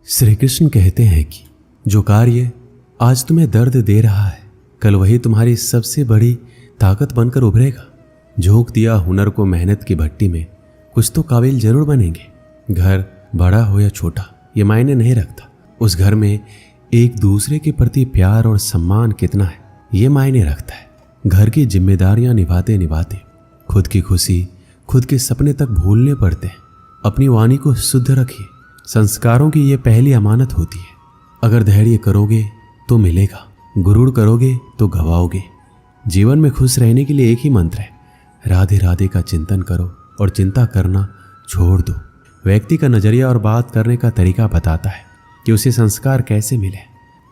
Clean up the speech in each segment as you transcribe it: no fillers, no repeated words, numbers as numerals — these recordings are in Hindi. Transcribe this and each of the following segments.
श्री कृष्ण कहते हैं कि जो कार्य आज तुम्हें दर्द दे रहा है कल वही तुम्हारी सबसे बड़ी ताकत बनकर उभरेगा। झोंक दिया हुनर को मेहनत की भट्टी में, कुछ तो काबिल जरूर बनेंगे। घर बड़ा हो या छोटा ये मायने नहीं रखता, उस घर में एक दूसरे के प्रति प्यार और सम्मान कितना है ये मायने रखता है। घर की जिम्मेदारियां निभाते निभाते खुद की खुशी, खुद के सपने तक भूलने पड़ते हैं। अपनी वाणी को शुद्ध रखिए, संस्कारों की ये पहली अमानत होती है। अगर धैर्य करोगे तो मिलेगा, गुरूर करोगे तो गवाओगे। जीवन में खुश रहने के लिए एक ही मंत्र है, राधे राधे का चिंतन करो और चिंता करना छोड़ दो। व्यक्ति का नजरिया और बात करने का तरीका बताता है कि उसे संस्कार कैसे मिले।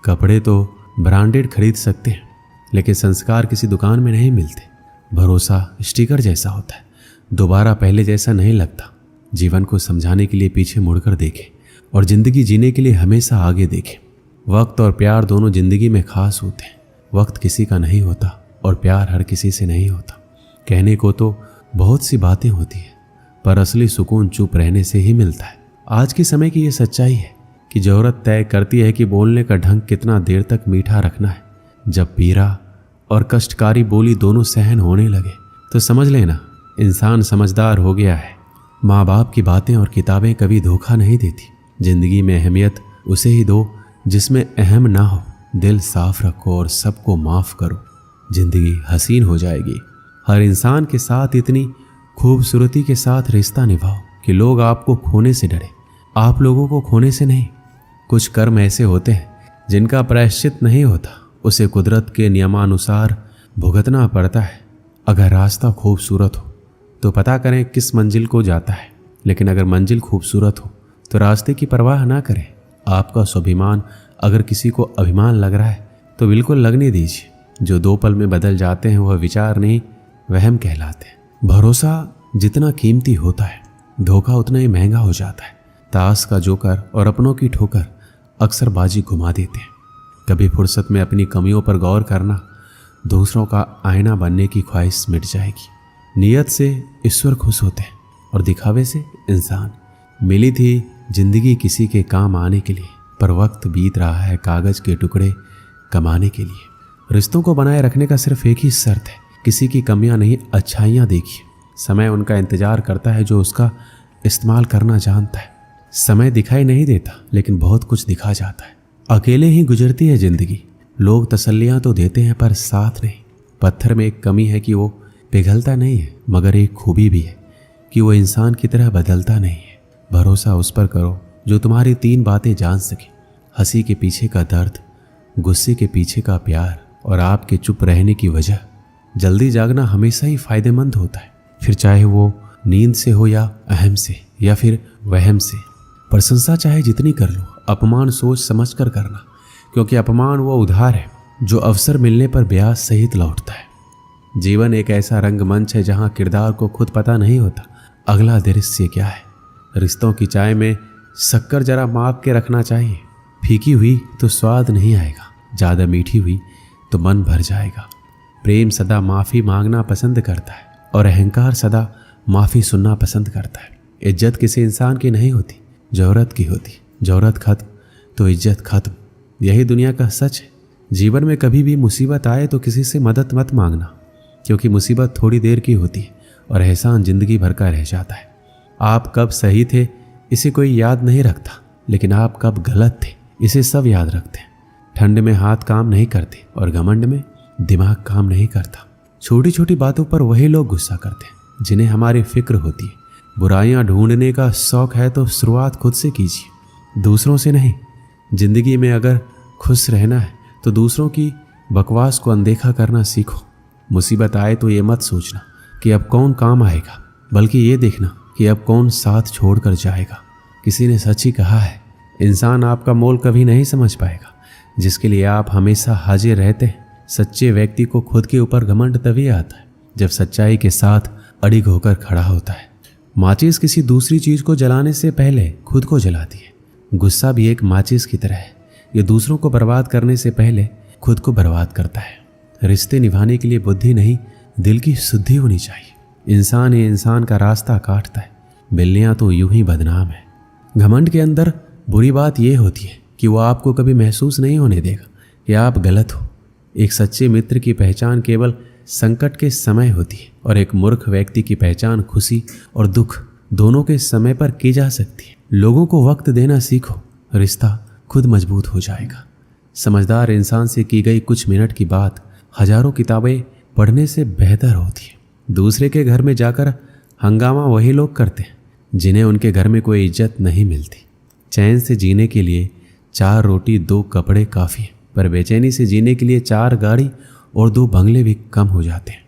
कपड़े तो ब्रांडेड खरीद सकते हैं, लेकिन संस्कार किसी दुकान में नहीं मिलते। भरोसा स्टिकर जैसा होता है, दोबारा पहले जैसा नहीं लगता। जीवन को समझाने के लिए पीछे मुड़कर देखें और जिंदगी जीने के लिए हमेशा आगे देखें। वक्त और प्यार दोनों जिंदगी में खास होते हैं। वक्त किसी का नहीं होता और प्यार हर किसी से नहीं होता। कहने को तो बहुत सी बातें होती हैं, पर असली सुकून चुप रहने से ही मिलता है। आज के समय की ये सच्चाई है कि जरूरत तय करती है कि बोलने का ढंग कितना देर तक मीठा रखना है। जब पीरा और कष्टकारी बोली दोनों सहन होने लगे तो समझ लेना इंसान समझदार हो गया है। माँ बाप की बातें और किताबें कभी धोखा नहीं देती। जिंदगी में अहमियत उसे ही दो जिसमें अहम ना हो। दिल साफ रखो और सबको माफ करो, जिंदगी हसीन हो जाएगी। हर इंसान के साथ इतनी खूबसूरती के साथ रिश्ता निभाओ कि लोग आपको खोने से डरे, आप लोगों को खोने से नहीं। कुछ कर्म ऐसे होते हैं जिनका प्रायश्चित नहीं होता, उसे कुदरत के नियमानुसार भुगतना पड़ता है। अगर रास्ता खूबसूरत हो तो पता करें किस मंजिल को जाता है, लेकिन अगर मंजिल खूबसूरत हो तो रास्ते की परवाह ना करें। आपका स्वाभिमान अगर किसी को अभिमान लग रहा है तो बिल्कुल लगने दीजिए। जो 2 पल में बदल जाते हैं वह विचार नहीं वहम कहलाते हैं। भरोसा जितना कीमती होता है धोखा उतना ही महंगा हो जाता है। ताश का जोकर और अपनों की ठोकर अक्सर बाजी घुमा देते हैं। कभी फुर्सत में अपनी कमियों पर गौर करना, दूसरों का आईना बनने की ख्वाहिश मिट जाएगी। नियत से ईश्वर खुश होते हैं और दिखावे से इंसान। मिली थी जिंदगी किसी के काम आने के लिए, पर वक्त बीत रहा है कागज के टुकड़े कमाने के लिए। रिश्तों को बनाए रखने का सिर्फ एक ही शर्त है, किसी की कमियां नहीं अच्छाइयां देखिए। समय उनका इंतजार करता है जो उसका इस्तेमाल करना जानता है। समय दिखाई नहीं देता लेकिन बहुत कुछ दिखा जाता है। अकेले ही गुजरती है जिंदगी। लोग तसल्लियां तो देते हैं पर साथ नहीं। पत्थर में एक कमी है कि वो पिघलता नहीं है, मगर एक खूबी भी है कि वो इंसान की तरह बदलता नहीं है। भरोसा उस पर करो जो तुम्हारी 3 बातें जान सके, हंसी के पीछे का दर्द, गुस्से के पीछे का प्यार और आपके चुप रहने की वजह। जल्दी जागना हमेशा ही फायदेमंद होता है, फिर चाहे वो नींद से हो या अहम से या फिर वहम से। प्रशंसा चाहे जितनी कर लो, अपमान सोच समझ कर करना, क्योंकि अपमान वो उधार है जो अवसर मिलने पर ब्याज सहित लौटता है। जीवन एक ऐसा रंगमंच है जहां किरदार को खुद पता नहीं होता अगला दृश्य क्या है। रिश्तों की चाय में शक्कर जरा माप के रखना चाहिए। फीकी हुई तो स्वाद नहीं आएगा, ज़्यादा मीठी हुई तो मन भर जाएगा। प्रेम सदा माफ़ी मांगना पसंद करता है और अहंकार सदा माफ़ी सुनना पसंद करता है। इज्जत किसी इंसान की नहीं होती, जरूरत की होती। जरूरत खत्म तो इज्जत खत्म, यही दुनिया का सच है। जीवन में कभी भी मुसीबत आए तो किसी से मदद मत मांगना, क्योंकि मुसीबत थोड़ी देर की होती है और एहसान जिंदगी भर का रह जाता है। आप कब सही थे इसे कोई याद नहीं रखता, लेकिन आप कब गलत थे इसे सब याद रखते हैं। ठंड में हाथ काम नहीं करते और घमंड में दिमाग काम नहीं करता। छोटी छोटी बातों पर वही लोग गुस्सा करते हैं जिन्हें हमारी फिक्र होती है। बुराइयां ढूंढने का शौक है तो शुरुआत खुद से कीजिए, दूसरों से नहीं। जिंदगी में अगर खुश रहना है तो दूसरों की बकवास को अनदेखा करना सीखो। मुसीबत आए तो ये मत सोचना कि अब कौन काम आएगा, बल्कि ये देखना कि अब कौन साथ छोड़कर जाएगा। किसी ने सच ही कहा है, इंसान आपका मोल कभी नहीं समझ पाएगा जिसके लिए आप हमेशा हाजिर रहते हैं। सच्चे व्यक्ति को खुद के ऊपर घमंड तभी आता है जब सच्चाई के साथ अड़िग होकर खड़ा होता है। माचिस किसी दूसरी चीज को जलाने से पहले खुद को जलाती है। गुस्सा भी एक माचिस की तरह है, ये दूसरों को बर्बाद करने से पहले खुद को बर्बाद करता है। रिश्ते निभाने के लिए बुद्धि नहीं, दिल की शुद्धि होनी चाहिए। इंसान ही इंसान का रास्ता काटता है, बिल्लियां तो यूं ही बदनाम है। घमंड के अंदर बुरी बात यह होती है कि वो आपको कभी महसूस नहीं होने देगा कि आप गलत हो। एक सच्चे मित्र की पहचान केवल संकट के समय होती है और एक मूर्ख व्यक्ति की पहचान खुशी और दुख दोनों के समय पर की जा सकती है। लोगों को वक्त देना सीखो, रिश्ता खुद मजबूत हो जाएगा। समझदार इंसान से की गई कुछ मिनट की बात हजारों किताबें पढ़ने से बेहतर होती है। दूसरे के घर में जाकर हंगामा वही लोग करते हैं जिन्हें उनके घर में कोई इज्जत नहीं मिलती। चैन से जीने के लिए 4 रोटी 2 कपड़े काफ़ी हैं, पर बेचैनी से जीने के लिए 4 गाड़ी और 2 बंगले भी कम हो जाते हैं।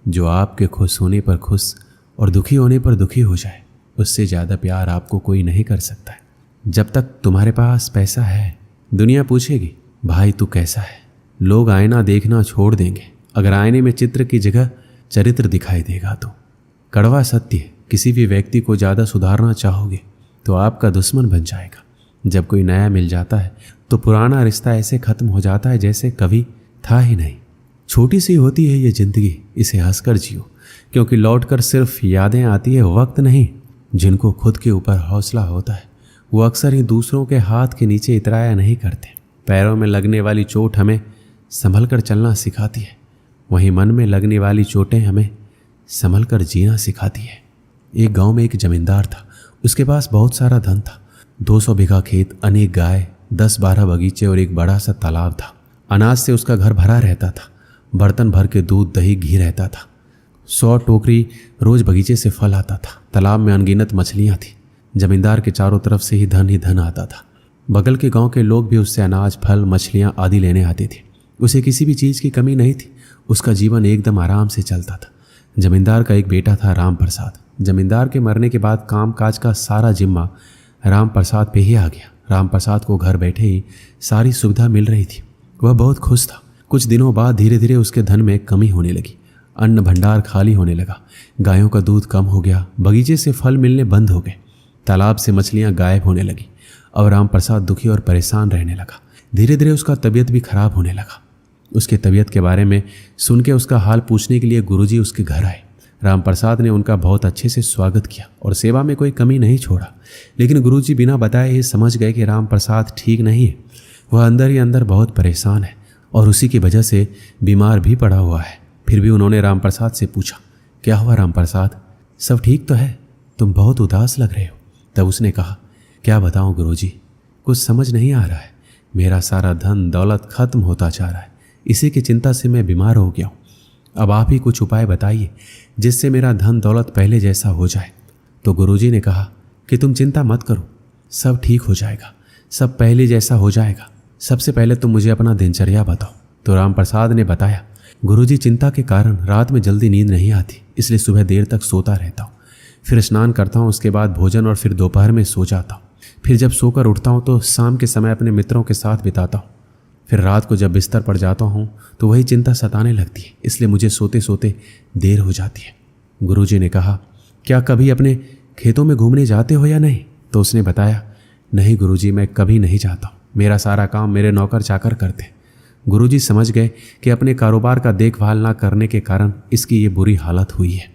जो आपके खुश होने पर खुश और दुखी होने पर दुखी हो जाए, उससे ज़्यादा प्यार आपको कोई नहीं कर सकता है। जब तक तुम्हारे पास पैसा है, दुनिया पूछेगी भाई तू कैसा है। लोग आईना देखना छोड़ देंगे अगर आईने में चित्र की जगह चरित्र दिखाई देगा तो। कड़वा सत्य है, किसी भी व्यक्ति को ज़्यादा सुधारना चाहोगे तो आपका दुश्मन बन जाएगा। जब कोई नया मिल जाता है तो पुराना रिश्ता ऐसे खत्म हो जाता है जैसे कभी था ही नहीं। छोटी सी होती है ये ज़िंदगी, इसे हंसकर जियो, क्योंकि लौटकर सिर्फ यादें आती है, वक्त नहीं। जिनको खुद के ऊपर हौसला होता है वो अक्सर ही दूसरों के हाथ के नीचे इतराया नहीं करते। पैरों में लगने वाली चोट हमें संभल कर चलना सिखाती है, वहीं मन में लगने वाली चोटें हमें संभल कर जीना सिखाती है। एक गांव में एक जमींदार था। उसके पास बहुत सारा धन था। 200 बीघा खेत, अनेक गाय, 10-12 बगीचे और एक बड़ा सा तालाब था। अनाज से उसका घर भरा रहता था। बर्तन भर के दूध, दही, घी रहता था। 100 टोकरी रोज बगीचे से फल आता था। तालाब में अनगिनत मछलियां थी। जमींदार के चारों तरफ से ही धन आता था। बगल के गांव के लोग भी उससे अनाज, फल, मछलियां आदि लेने आते थे। उसे किसी भी चीज़ की कमी नहीं थी। उसका जीवन एकदम आराम से चलता था। जमींदार का एक बेटा था, राम प्रसाद। जमींदार के मरने के बाद काम काज का सारा जिम्मा राम प्रसाद पे ही आ गया। राम प्रसाद को घर बैठे ही सारी सुविधा मिल रही थी। वह बहुत खुश था। कुछ दिनों बाद धीरे धीरे उसके धन में कमी होने लगी। अन्न भंडार खाली होने लगा। गायों का दूध कम हो गया। बगीचे से फल मिलने बंद हो गए। तालाब से मछलियां गायब होने लगी। अब राम प्रसाद दुखी और परेशान रहने लगा। धीरे धीरे उसका तबीयत भी खराब होने लगा। उसके तबीयत के बारे में सुन के उसका हाल पूछने के लिए गुरुजी उसके घर आए। राम प्रसाद ने उनका बहुत अच्छे से स्वागत किया और सेवा में कोई कमी नहीं छोड़ा। लेकिन गुरुजी बिना बताए ही समझ गए कि राम प्रसाद ठीक नहीं है। वह अंदर ही अंदर बहुत परेशान है और उसी की वजह से बीमार भी पड़ा हुआ है। फिर भी उन्होंने राम प्रसाद से पूछा, क्या हुआ राम प्रसाद, सब ठीक तो है? तुम बहुत उदास लग रहे हो। तब उसने कहा, क्या बताऊं गुरुजी, कुछ समझ नहीं आ रहा है। मेरा सारा धन दौलत खत्म होता जा रहा है। इसी की चिंता से मैं बीमार हो गया हूँ। अब आप ही कुछ उपाय बताइए जिससे मेरा धन दौलत पहले जैसा हो जाए। तो गुरुजी ने कहा कि तुम चिंता मत करो, सब ठीक हो जाएगा, सब पहले जैसा हो जाएगा। सबसे पहले तुम मुझे अपना दिनचर्या बताओ। तो राम प्रसाद ने बताया, गुरुजी चिंता के कारण रात में जल्दी नींद नहीं आती, इसलिए सुबह देर तक सोता रहता हूँ। फिर स्नान करता हूँ, उसके बाद भोजन और फिर दोपहर में सो जाता हूँ। फिर जब सोकर उठता हूँ तो शाम के समय अपने मित्रों के साथ बिताता हूँ। फिर रात को जब बिस्तर पर जाता हूँ तो वही चिंता सताने लगती है, इसलिए मुझे सोते सोते देर हो जाती है। गुरुजी ने कहा, क्या कभी अपने खेतों में घूमने जाते हो या नहीं? तो उसने बताया, नहीं गुरुजी, मैं कभी नहीं जाता हूँ। मेरा सारा काम मेरे नौकर चाकर करते हैं। गुरुजी समझ गए कि अपने कारोबार का देखभाल ना करने के कारण इसकी ये बुरी हालत हुई है।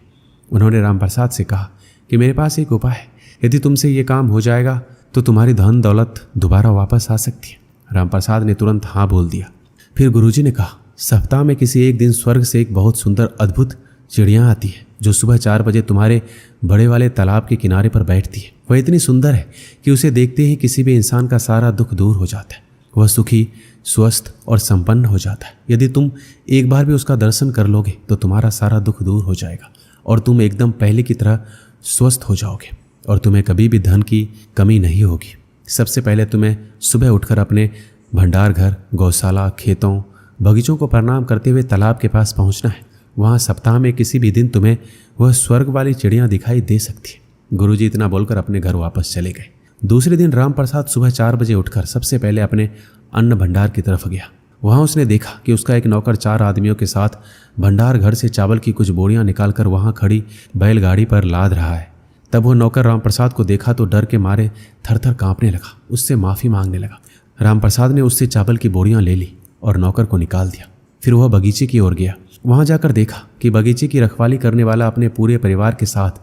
उन्होंने राम प्रसाद से कहा कि मेरे पास एक उपाय है, यदि तुमसे ये काम हो जाएगा तो तुम्हारी धन दौलत दोबारा वापस आ सकती है। राम प्रसाद ने तुरंत हाँ बोल दिया। फिर गुरुजी ने कहा, सप्ताह में किसी एक दिन स्वर्ग से एक बहुत सुंदर अद्भुत चिड़िया आती है जो सुबह 4 बजे तुम्हारे बड़े वाले तालाब के किनारे पर बैठती है। वह इतनी सुंदर है कि उसे देखते ही किसी भी इंसान का सारा दुख दूर हो जाता है। वह सुखी, स्वस्थ और संपन्न हो जाता है। यदि तुम एक बार भी उसका दर्शन कर लोगे तो तुम्हारा सारा दुख दूर हो जाएगा और तुम एकदम पहले की तरह स्वस्थ हो जाओगे और तुम्हें कभी भी धन की कमी नहीं होगी। सबसे पहले तुम्हें सुबह उठकर अपने भंडार घर, गौशाला, खेतों, बगीचों को प्रणाम करते हुए तालाब के पास पहुंचना है। वहां सप्ताह में किसी भी दिन तुम्हें वह स्वर्ग वाली चिड़ियाँ दिखाई दे सकती है। गुरुजी इतना बोलकर अपने घर वापस चले गए। दूसरे दिन राम प्रसाद सुबह 4 बजे उठकर सबसे पहले अपने अन्न भंडार की तरफ गया। वहां उसने देखा कि उसका एक नौकर 4 आदमियों के साथ भंडार घर से चावल की कुछ बोरियां निकालकर वहां खड़ी बैलगाड़ी पर लाद रहा है। तब वह नौकर राम प्रसाद को देखा तो डर के मारे थर-थर कांपने लगा। उससे माफ़ी मांगने लगा। राम प्रसाद ने उससे चावल की बोरियां ले ली और नौकर को निकाल दिया। फिर वह बगीचे की ओर गया। वहां जाकर देखा कि बगीचे की रखवाली करने वाला अपने पूरे परिवार के साथ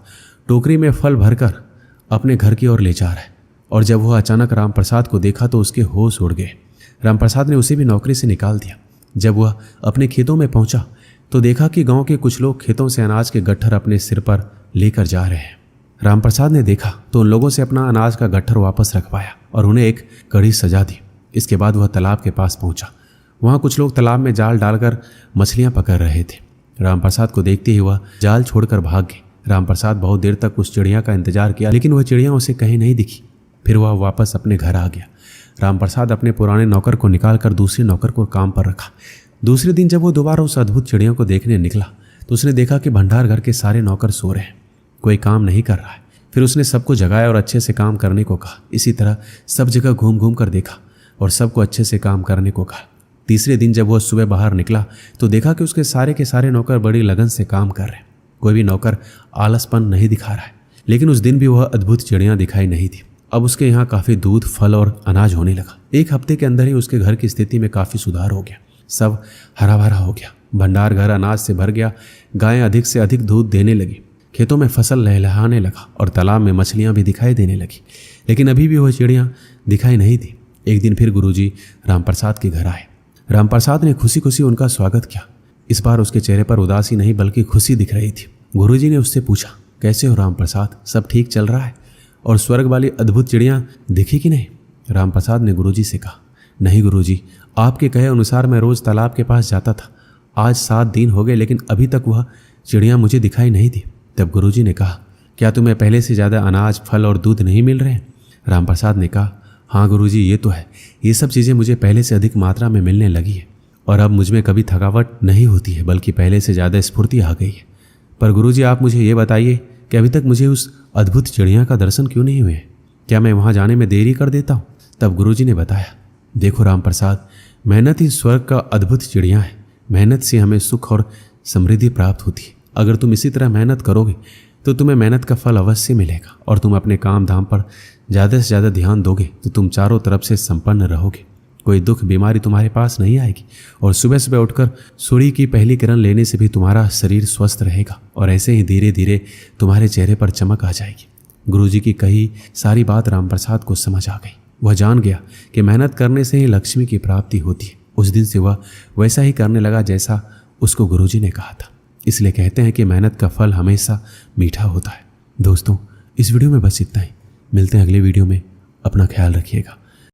टोकरी में फल भरकर अपने घर की ओर ले जा रहा है और जब वह अचानक रामप्रसाद को देखा तो उसके होश उड़ गए। रामप्रसाद ने उसे भी नौकरी से निकाल दिया। जब वह अपने खेतों में पहुंचा तो देखा कि गांव के कुछ लोग खेतों से अनाज के गट्ठर अपने सिर पर लेकर जा रहे हैं। रामप्रसाद ने देखा तो उन लोगों से अपना अनाज का गट्ठर वापस रखवाया और उन्हें एक कड़ी सजा दी। इसके बाद वह तालाब के पास पहुंचा। वहां कुछ लोग तालाब में जाल डालकर मछलियां पकड़ रहे थे। रामप्रसाद को देखते ही वह जाल छोड़कर भाग गए। रामप्रसाद बहुत देर तक उस चिड़िया का इंतजार किया, लेकिन वह चिड़िया उसे कहीं नहीं दिखी। फिर वह वापस अपने घर आ गया। रामप्रसाद अपने पुराने नौकर को निकालकर दूसरे नौकर को काम पर रखा। दूसरे दिन जब वो दोबारा उस अद्भुत चिड़िया को देखने निकला तो उसने देखा कि भंडार घर के सारे नौकर सो रहे हैं, कोई काम नहीं कर रहा है। फिर उसने सबको जगाया और अच्छे से काम करने को कहा। इसी तरह सब जगह घूम घूम कर देखा और सबको अच्छे से काम करने को कहा। तीसरे दिन जब वह सुबह बाहर निकला तो देखा कि उसके सारे के सारे नौकर बड़ी लगन से काम कर रहे हैं। कोई भी नौकर आलसपन नहीं दिखा रहा है। लेकिन उस दिन भी वह अद्भुत चिड़िया दिखाई नहीं थी। अब उसके यहाँ काफ़ी दूध, फल और अनाज होने लगा। एक हफ्ते के अंदर ही उसके घर की स्थिति में काफ़ी सुधार हो गया। सब हरा भरा हो गया। भंडार घर अनाज से भर गया। गायें अधिक से अधिक दूध देने लगी। खेतों में फसल लहलहाने लगा और तालाब में मछलियां भी दिखाई देने लगी। लेकिन अभी भी वह चिड़िया दिखाई नहीं थी। एक दिन फिर गुरुजी रामप्रसाद के घर आए। रामप्रसाद ने खुशी खुशी उनका स्वागत किया। इस बार उसके चेहरे पर उदासी नहीं बल्कि खुशी दिख रही थी। गुरुजी ने उससे पूछा, कैसे हो रामप्रसाद, सब ठीक चल रहा है? और स्वर्ग वाली अद्भुत चिड़िया दिखी कि नहीं? रामप्रसाद ने गुरुजी से कहा, नहीं गुरुजी, आपके कहे अनुसार मैं रोज तालाब के पास जाता था। आज 7 दिन हो गए लेकिन अभी तक वह चिड़िया मुझे दिखाई नहीं दी। तब गुरुजी ने कहा, क्या तुम्हें पहले से ज़्यादा अनाज, फल और दूध नहीं मिल रहे हैं? रामप्रसाद ने कहा, हाँ गुरुजी, ये तो है। ये सब चीज़ें मुझे पहले से अधिक मात्रा में मिलने लगी है और अब मुझमें कभी थकावट नहीं होती है, बल्कि पहले से ज़्यादा स्फूर्ति आ गई है। पर गुरुजी, आप मुझे ये बताइए कि अभी तक मुझे उस अद्भुत चिड़िया का दर्शन क्यों नहीं हुए? क्या मैं वहाँ जाने में देरी कर देता हूँ? तब गुरुजी ने बताया, देखो रामप्रसाद, मेहनत ही स्वर्ग का अद्भुत चिड़िया है। मेहनत से हमें सुख और समृद्धि प्राप्त होती है। अगर तुम इसी तरह मेहनत करोगे तो तुम्हें मेहनत का फल अवश्य मिलेगा और तुम अपने काम धाम पर ज़्यादा से ज़्यादा ध्यान दोगे तो तुम चारों तरफ से संपन्न रहोगे। कोई दुख बीमारी तुम्हारे पास नहीं आएगी और सुबह सुबह उठकर सूर्य की पहली किरण लेने से भी तुम्हारा शरीर स्वस्थ रहेगा और ऐसे ही धीरे धीरे तुम्हारे चेहरे पर चमक आ जाएगी। गुरुजी की कही सारी बात रामप्रसाद को समझ आ गई। वह जान गया कि मेहनत करने से ही लक्ष्मी की प्राप्ति होती है। उस दिन से वह वैसा ही करने लगा जैसा उसको गुरुजी ने कहा था। इसलिए कहते हैं कि मेहनत का फल हमेशा मीठा होता है। दोस्तों, इस वीडियो में बस इतना ही। मिलते हैं अगले वीडियो में। अपना ख्याल रखिएगा।